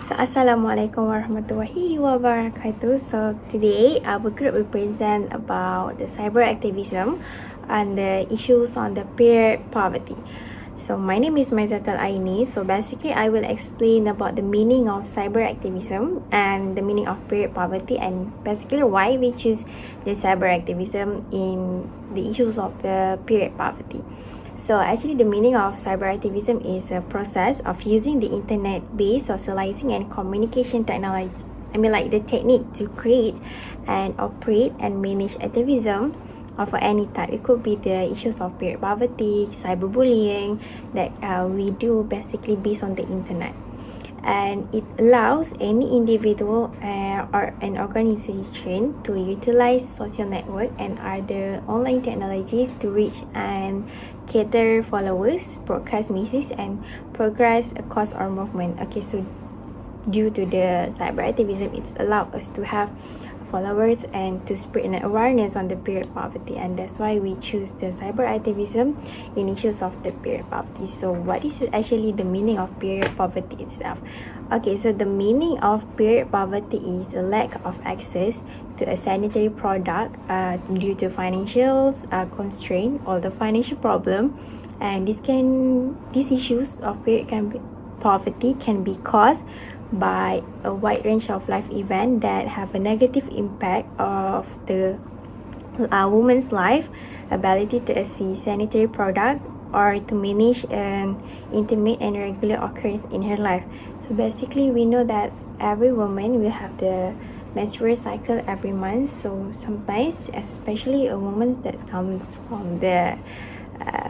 So, Assalamualaikum warahmatullahi wabarakatuh. So, today our group will present about the cyberactivism and the issues on the peer poverty. So, my name is Maizatul Ainie. So, basically, I will explain about the meaning of cyberactivism and the meaning of peer poverty, and basically why we choose the cyberactivism in the issues of the peer poverty. So actually the meaning of cyberactivism is a process of using the internet-based socializing and communication technology, like the technique to create and operate and manage activism of any type. It could be the issues of peer poverty, cyberbullying that we do basically based on the internet. And it allows any individual or an organization to utilize social network and other online technologies to reach and cater followers, broadcast messages, and progress a cause or movement. Okay, so due to the cyberactivism, it's allowed us to have followers and to spread an awareness on the peer poverty, and that's why we choose the cyberactivism in issues of the peer poverty. So what is actually the meaning of peer poverty itself? Okay, so the meaning of peer poverty is a lack of access to a sanitary product due to financial constraint or the financial problem, and these issues of poverty can be caused by a wide range of life events that have a negative impact of the woman's life, ability to access sanitary product, or to manage an intimate and regular occurrence in her life. So basically, we know that every woman will have the menstrual cycle every month. So sometimes, especially a woman that comes from the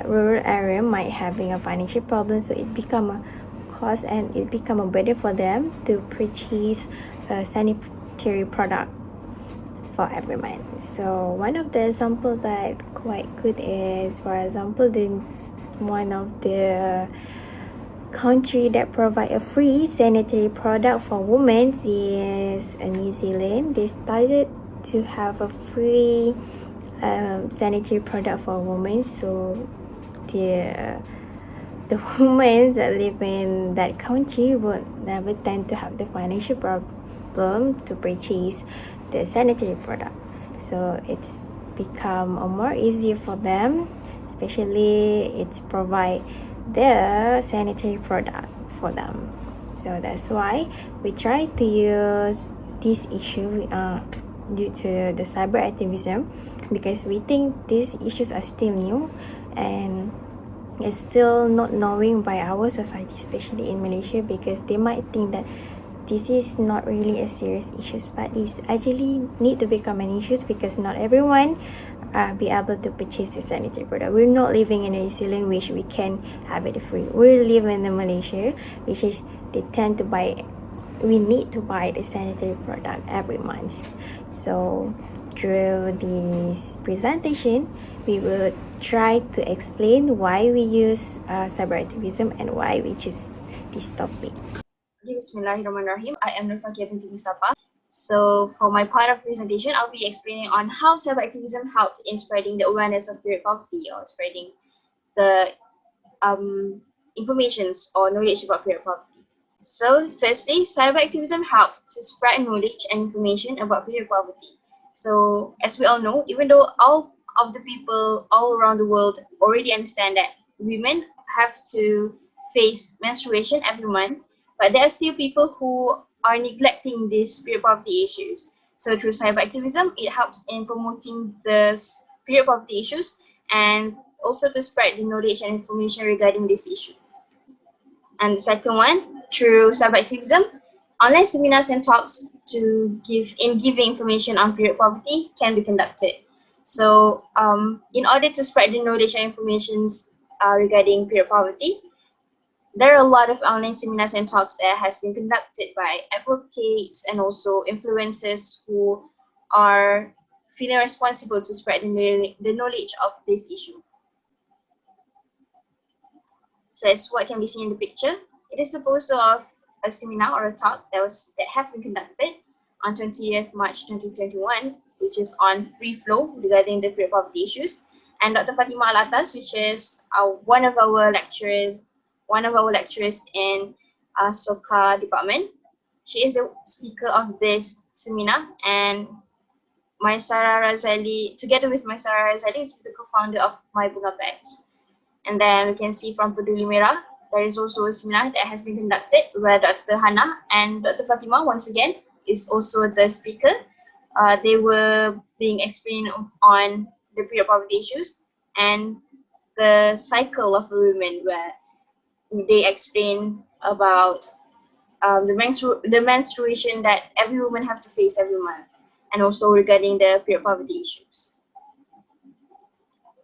rural area, might having a financial problem, so it become a cost and it become a burden for them to purchase a sanitary product for every month. So one of the examples that quite good is, for example, one of the country that provide a free sanitary product for women is New Zealand. They started to have a free sanitary product for women, so the women that live in that country would never tend to have the financial problem to purchase the sanitary product. So it's become more easier for them, especially it's provide the sanitary product for them. So that's why we try to use this issue due to the cyberactivism, because we think these issues are still new and it's still not knowing by our society, especially in Malaysia, because they might think that this is not really a serious issue, but it's actually need to become an issue because not everyone be able to purchase a sanitary product. We're not living in New Zealand, which we can have it free. We're living in Malaysia, which is we need to buy the sanitary product every month. So through this presentation, we will try to explain why we use cyberactivism and why we choose this topic. Bismillahirrahmanirrahim. I am Nur Faqihah binti Mustapa. So for my part of presentation, I'll be explaining on how cyberactivism helped in spreading the awareness of peer poverty, or spreading the informations or knowledge about peer poverty. So firstly, cyberactivism helped to spread knowledge and information about peer poverty. So as we all know, even though all of the people all around the world already understand that women have to face menstruation every month, but there are still people who are neglecting these peer poverty issues. So through cyberactivism, it helps in promoting the peer poverty issues and also to spread the knowledge and information regarding this issue. And the second one, through cyberactivism, online seminars and talks to giving information on peer poverty can be conducted. So in order to spread the knowledge and information regarding peer poverty, there are a lot of online seminars and talks that has been conducted by advocates and also influencers who are feeling responsible to spread the knowledge of this issue. So as what can be seen in the picture, it is a poster of a seminar or a talk that has been conducted on 20th March 2021, which is on free flow regarding the peer poverty issues. And Dr. Fatimah Alatas, which is one of our lecturers in SOCA department, She is the speaker of this seminar, and together with Maisara Razali, which is the co-founder of My Bunga Pets. And then we can see from Peduli Merah, there is also a seminar that has been conducted where Dr. Hana and Dr. Fatima, once again, is also the speaker. They were being explained on the period poverty issues and the cycle of women, where they explain about the menstruation that every woman have to face every month, and also regarding the period poverty issues.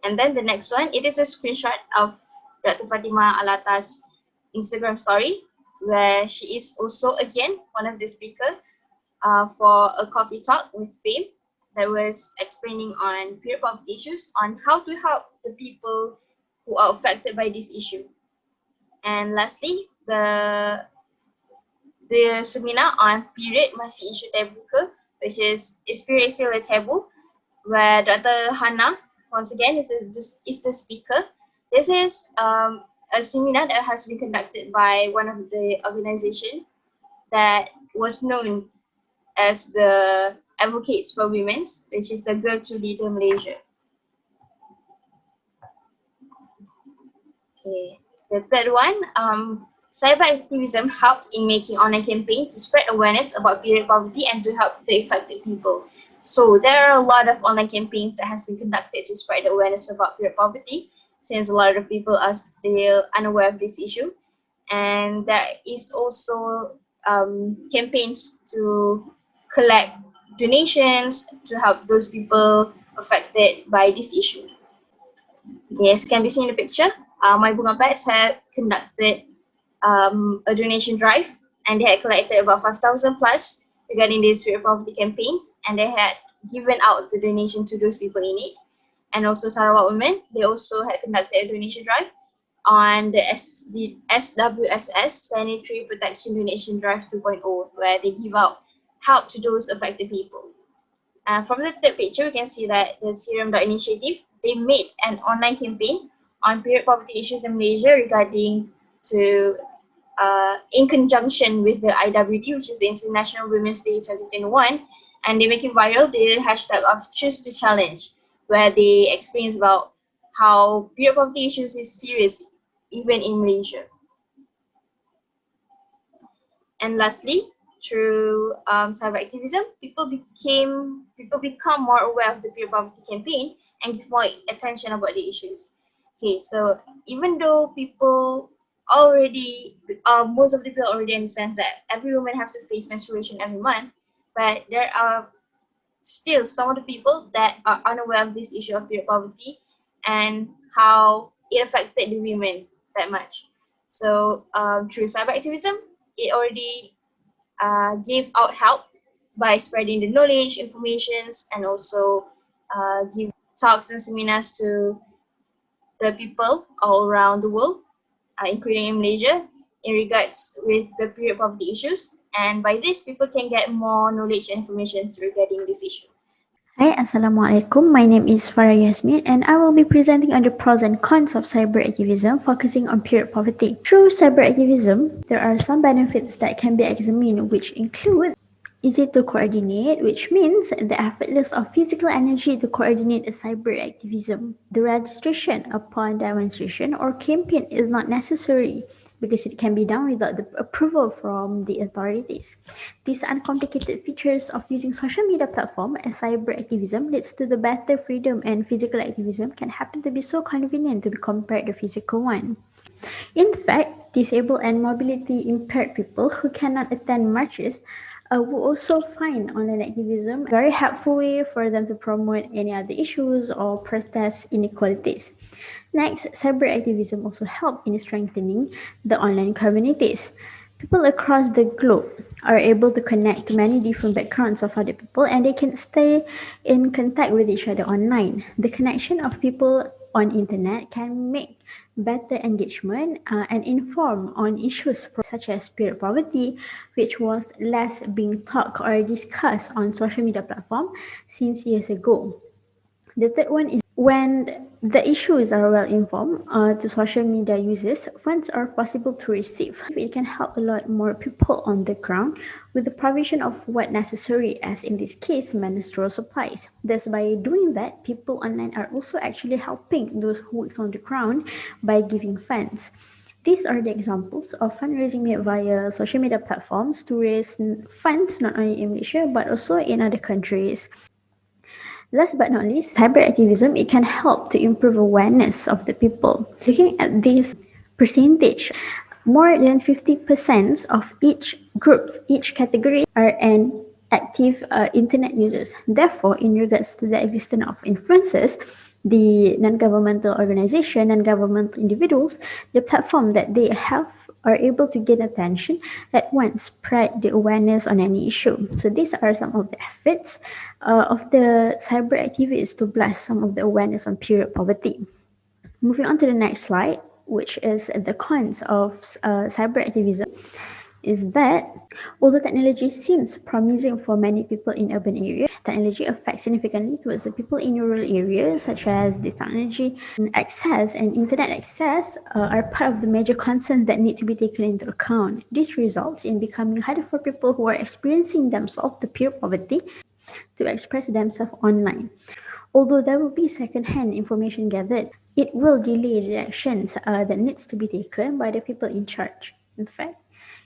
And then the next one, it is a screenshot of Dr. Fatima Alata's Instagram story, where she is also again one of the speakers for a coffee talk with Fame that was explaining on period poverty issues, on how to help the people who are affected by this issue. And lastly, the seminar on period masih isu tabu ke, which is period still a taboo, where Dr. Hana, once again, is the speaker. This is a seminar that has been conducted by one of the organization that was known as the Advocates for Women, which is the Girl to Leader Malaysia. Okay, the third one, cyberactivism helps in making online campaign to spread awareness about period poverty and to help the affected people. So there are a lot of online campaigns that has been conducted to spread awareness about period poverty, since a lot of people are still unaware of this issue. And there is also campaigns to collect donations to help those people affected by this issue. Okay, as can be seen in the picture, My Bunga Pets had conducted a donation drive, and they had collected about 5,000 plus regarding these period poverty campaigns, and they had given out the donation to those people in need. And also Sarawak Women, they also had conducted a donation drive on the SWSS Sanitary Protection Donation Drive 2.0, where they give out help to those affected people. From the third picture, we can see that the Serum Initiative, they made an online campaign on period poverty issues in Malaysia regarding to, in conjunction with the IWD, which is the International Women's Day 2021, and they make it viral, the hashtag of Choose to Challenge, where they explain about how period poverty issues is serious even in Malaysia. And lastly, through cyberactivism, people become more aware of the period poverty campaign and give more attention about the issues. Okay, so even though people already, most of the people already understand that every woman have to face menstruation every month, but there are still some of the people that are unaware of this issue of period poverty and how it affected the women that much. So through cyberactivism, it already gave out help by spreading the knowledge, informations, and also give talks and seminars to the people all around the world, including in Malaysia, in regards with the period poverty issues. And by this, people can get more knowledge and information regarding this issue. Hi, Assalamualaikum. My name is Farra Yasmin and I will be presenting on the pros and cons of cyberactivism, focusing on period poverty. Through cyberactivism, there are some benefits that can be examined, which include easy to coordinate, which means the effortless of physical energy to coordinate a cyber activism. The registration upon demonstration or campaign is not necessary because it can be done without the approval from the authorities. These uncomplicated features of using social media platform as cyber activism leads to the better freedom, and physical activism can happen to be so convenient to be compared to physical one. In fact, disabled and mobility impaired people who cannot attend marches will also find online activism a very helpful way for them to promote any other issues or protest inequalities. Next, cyber activism also help in strengthening the online communities. People across the globe are able to connect to many different backgrounds of other people, and they can stay in contact with each other online. The connection of people on internet can make better engagement and inform on issues such as period poverty, which was less being talked or discussed on social media platform since years ago. The third one is when the issues are well informed to social media users, funds are possible to receive. It can help a lot more people on the ground with the provision of what necessary, as in this case, menstrual supplies. Thus, by doing that, people online are also actually helping those who work on the ground by giving funds. These are the examples of fundraising made via social media platforms to raise funds not only in Malaysia but also in other countries. Last but not least, cyberactivism, it can help to improve awareness of the people. Looking at this percentage, more than 50% of each group, each category are an active internet users. Therefore, in regards to the existence of influencers, the non-governmental organization, non-governmental individuals, the platform that they have are able to gain attention at once, spread the awareness on any issue. So these are some of the efforts of the cyber activists to blast some of the awareness on period poverty. Moving on to the next slide, which is the cons of cyber activism, is that although technology seems promising for many people in urban areas, technology affects significantly towards the people in rural areas, such as the technology access and internet access are part of the major concerns that need to be taken into account. This results in becoming harder for people who are experiencing themselves the pure poverty to express themselves online. Although there will be second-hand information gathered, it will delay the actions that needs to be taken by the people in charge. In fact,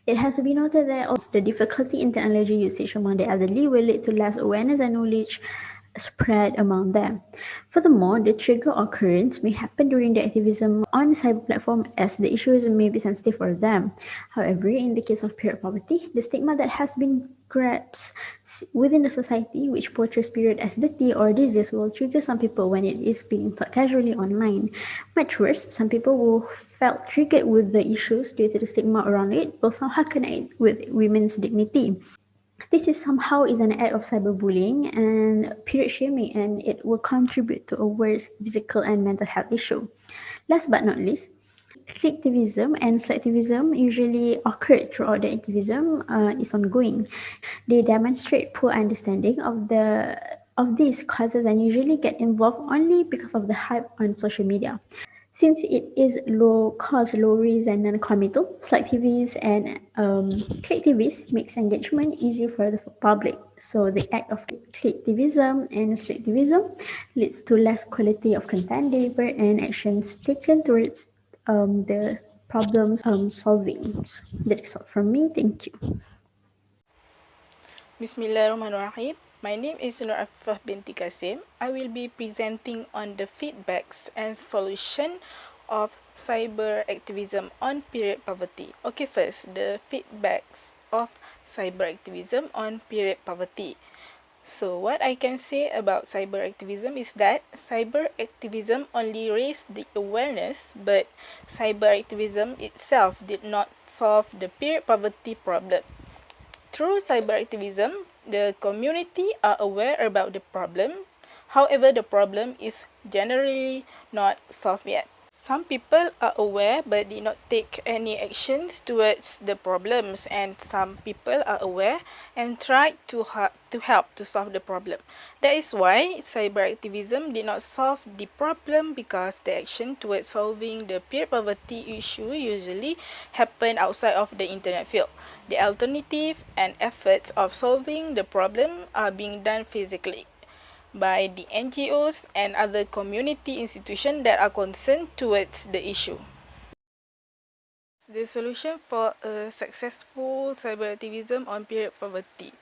it has to be noted that also the difficulty in technology usage among the elderly will lead to less awareness and knowledge spread among them. Furthermore, the trigger occurrence may happen during the activism on cyber platform as the issues may be sensitive for them. However, in the case of period poverty, the stigma that has been grasped within the society which portrays period as dirty or disease will trigger some people when it is being taught casually online. Much worse, some people who felt triggered with the issues due to the stigma around it will somehow connect with women's dignity. This is somehow is an act of cyberbullying and period shaming, and it will contribute to a worse physical and mental health issue. Last but not least, clicktivism and selectivism usually occur throughout the activism is ongoing. They demonstrate poor understanding of these causes and usually get involved only because of the hype on social media. Since it is low cost, low risk, and non-committal, selectivists and clicktivists makes engagement easy for the public. So the act of clicktivism and selectivism leads to less quality of content delivered and actions taken towards the problems solving. That is all from me. Thank you. Bismillahirrahmanirrahim. My name is Nur Afifah binti Kassim. I will be presenting on the feedbacks and solution of cyber activism on period poverty. Okay, first, the feedbacks of cyber activism on period poverty. So what I can say about cyber activism is that cyber activism only raised the awareness, but cyber activism itself did not solve the period poverty problem. Through cyberactivism, the community are aware about the problem. However, the problem is generally not solved yet. Some people are aware but did not take any actions towards the problems, and some people are aware and tried to help to solve the problem. That is why cyberactivism did not solve the problem, because the action towards solving the peer poverty issue usually happen outside of the internet field. The alternative and efforts of solving the problem are being done physically by the NGOs and other community institutions that are concerned towards the issue. The solution for a successful cyberactivism on period poverty.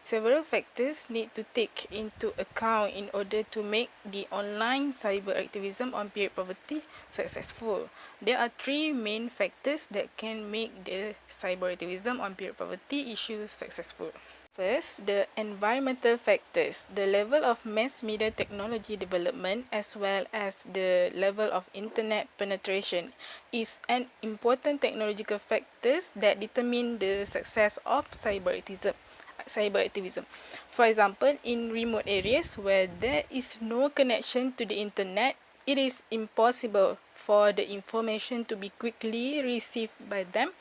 Several factors need to take into account in order to make the online cyberactivism on period poverty successful. There are three main factors that can make the cyberactivism on period poverty issue successful. First, the environmental factors. The level of mass media technology development as well as the level of internet penetration is an important technological factors that determine the success of cyberactivism. For example, in remote areas where there is no connection to the internet, it is impossible for the information to be quickly received by them,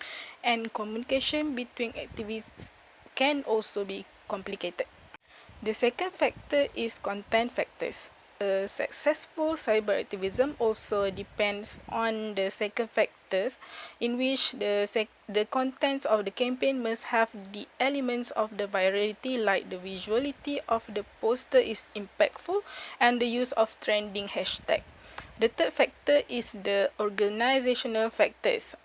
and communication between activists can also be complicated. The second factor is content factors. successful cyber activism also depends on the second factors, in which the contents of the campaign must have the elements of the virality, like the visuality of the poster is impactful and the use of trending hashtag. The third factor is the organizational factors.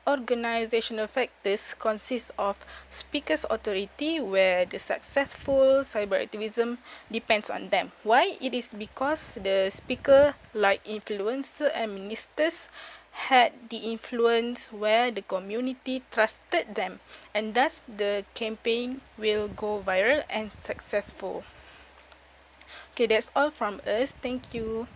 Organizational factors consist of speaker's authority, where the successful cyber activism depends on them. Why? It is because the speaker, like influencers and ministers, had the influence where the community trusted them, and thus the campaign will go viral and successful. Okay, that's all from us. Thank you.